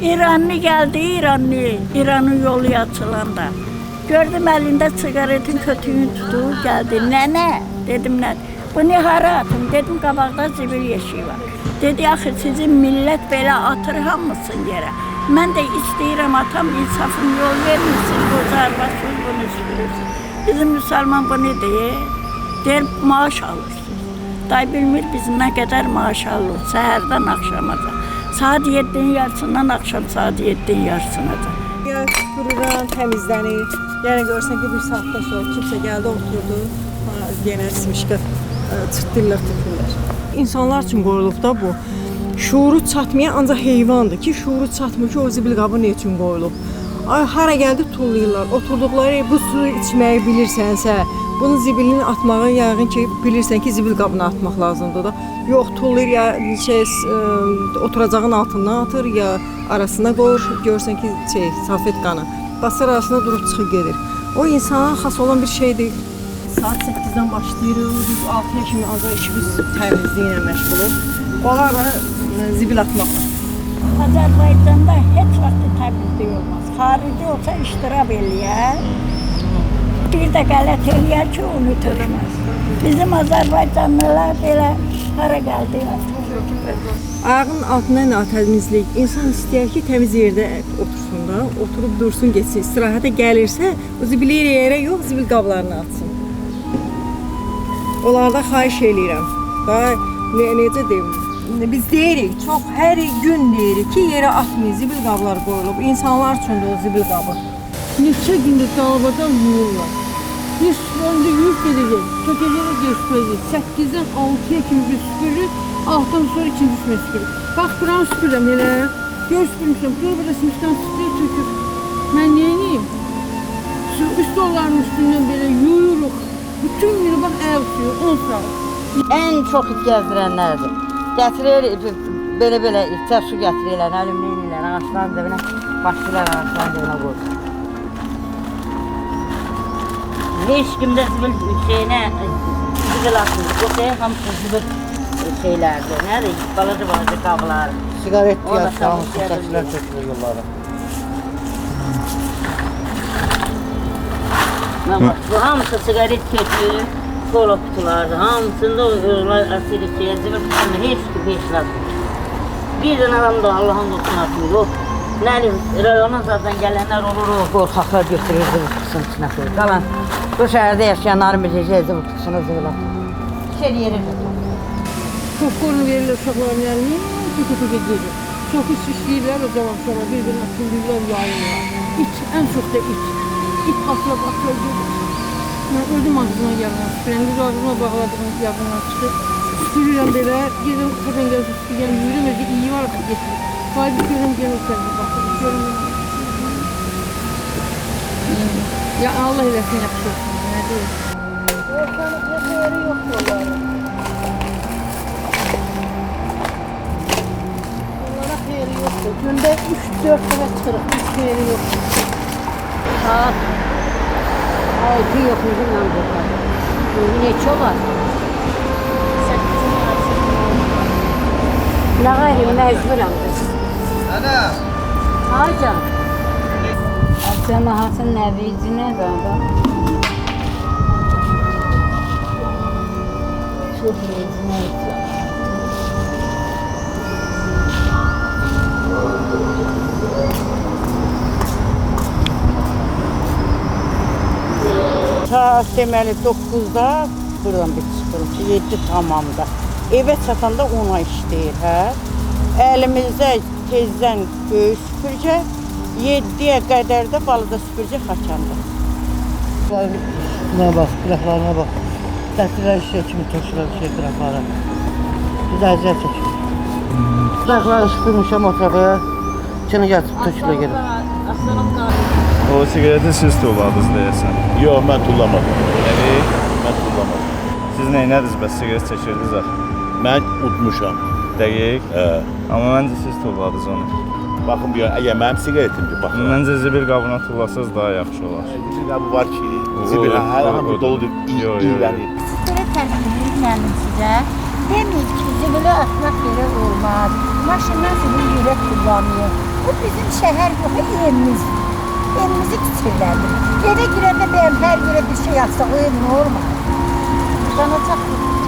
İranlı geldi, İranın yolu açılanda. Gördüm elinde sigaretin kötüğünü tutup geldi. Nene, dedim ne? Bu ne hara atım? Dedim qabaqda zibil yeşiği var. Dedi, axı sizin millət belə atır hamısın yerə. Mən də istəyirəm atam, insafım yol vermişsin, bozarbasız bunu sürürsün. Bizim müsəlman bu ne deyir? Der, maaş alırsın. Day bilmir biz nə qədər maaş alırıq, səhərdən axşamaca. Saat 7'nin yarısından akşam saat 7'nin yarısına da. Ya kururan, temizlenir. Yani görsen ki bir saatten sonra kimse geldi oturdu. Yine simişka çırtdırlar, tüpürlər. İnsanlar için qoyulub da bu. Şuuru çatmayan ancaq heyvandır ki, şuuru çatmır ki o zibil qabı ne için qoyulub. Ay, hara geldi tullayırlar. Oturduqları bu suyu içmeyi bilirsənsə, bunun zibilini atmağı yəqin ki bilirsən ki zibil qabına atmaq lazımdır da. Yox, tullayır ya oturacağın altından atır ya arasına qoyur, görsən ki salfetkanı. Basar arasında durub çıxıb gedir. O insana xas olan bir şeydir. Saat 8'den başlayırıq, biz 6'ya kimi azar işimiz təmizliyinə məşğuluq. Onlar zibil atmaqla. Azərbaycanda heç vaxt təmizlik olmaz. Xarici olsa iştirab eləyər. Bir də qələt eləyər ki, onu törməz. Bizim Azərbaycanlılar belə hara gəldi. Ayağının altına nə təmizlik? İnsan istəyər ki, təmiz yerdə otursun da, oturub dursun, geçsin. İstirahətə gəlirsə, o zibili yerə yox, zibil qablarını atsın. Onlardan xahiş eləyirəm. Necə deyim? Biz deyirik, çox hər gün deyirik ki, yerə atmayın, zibil qabları qoyulub. İnsanlar üçün də o zibil qabı. Neçə gündür dağlardan yuyurlar. Bir önce yuyup gedəcək, tökəcəklə göstərəcək. 8'den 6'ya kimi bir süpürür, 6'dan sonra ikinci süpürür. Bax, buranı süpürürəm elə. Gör süpürmüşəm, gör burada simişdən süpürür, tökür. Mən neyiniyim? Üst onların üstündən belə yuyuruq. Bütün günü bax, əl suyu, 10 saat. En çok it gezdirenlerdir. Getirir, böyle içer su getirirler, alüminyonlar, ağaçların dibine, başlayırlar ağaçların dibine koyur. Hiç kimde zibil şeyine, zibil atılır. Yok hamısı zibil şeylerdi. Nerede? Balıcı kablar. Sigaret diye sağlık taksiler çekilir yollara. Bu hamısı sigaret kötü, kola kutulardı. Hamısında o asilik şeye zibil kutularında hiç gibi işler. Birden adam da Allah'ın dostuna atıyor. O ne rayona zaten gelenler olur, o korkaklar götürür zibil kutusunun içine koyur. Kalan bu şehirde yaşayanların bir şey zibil kutusuna zibil atıyor. İçeri yeri tutuyor. Çok korun verirler uşaqların eline, kötü gelir. Çok iç işləyirlər, o zaman sonra bir-birini atılırlar, yayırlar. İç, en çok da iç. İç atla gelir. Ben öldüm ağzına yanına, süpürəm, ağzıma bağladığım yanına çıxır. Süpürürəm belə, gedim buradan gəlib süpürürəm, yürüm, özü iyi var ki getirir. Faizi görüm, gəlib sənə baxır, görüm. Ya Allah eləsin, yaxşı olsun, nə deyil. Ortalıkta yeri yok onların. Onlara yeri yoktu. Günde 3-4 kere çıkırıq, hiç yeri yoktu. Saat 6 yok bizim namzada. Neçə var? 8'in yarısında. Ne gayrı mecburam kız. Ana! Hacan. Cemaatın nevici ne baba? Çok nevici. Saat deməli 9'da buradan bir çıxırıq, 7 tamamda. Evə çatanda 10'a işləyir, hə? Əlimizdə tezdən böyük süpürgə, 7'yə qədər də balıda süpürgə xaçanda. Buna bak, plaklarına bak. Təhtiler işe kimi taşılar plaklara. Biz əziyyət çəkir. Plakları süpürmüşəm otağa, içini gətirib tökülə gedir. O sigareti siz tulladınız deyəsən. Yox, mən tullamadım. Yəni, Mən tullamadım. siz neynədiniz bəs sigaret çəkirdiniz axı? Mən utmuşam. Dəqiq. Hə. Amma məncə siz tulladınız onu. Baxın bir, əgər mənim siqaretimdir, baxın. Məncə zibil qabına tullasaz daha yaxşı olar. Zibil qabı var ki, zibil hər hamı doludur, iyrənir. Böyle tərifini gəldim sizə. Demeyin ki, zibili atmak yeri olmaz. Maşından zibil yürek kullanıyor. Bu bizim şəhər yox, evimiz. Evimizi tüçürlərdir. Evə girəndə bəyəm hər yerə bir şey atsa, o ev nə olmaz? Uzanacaq mı?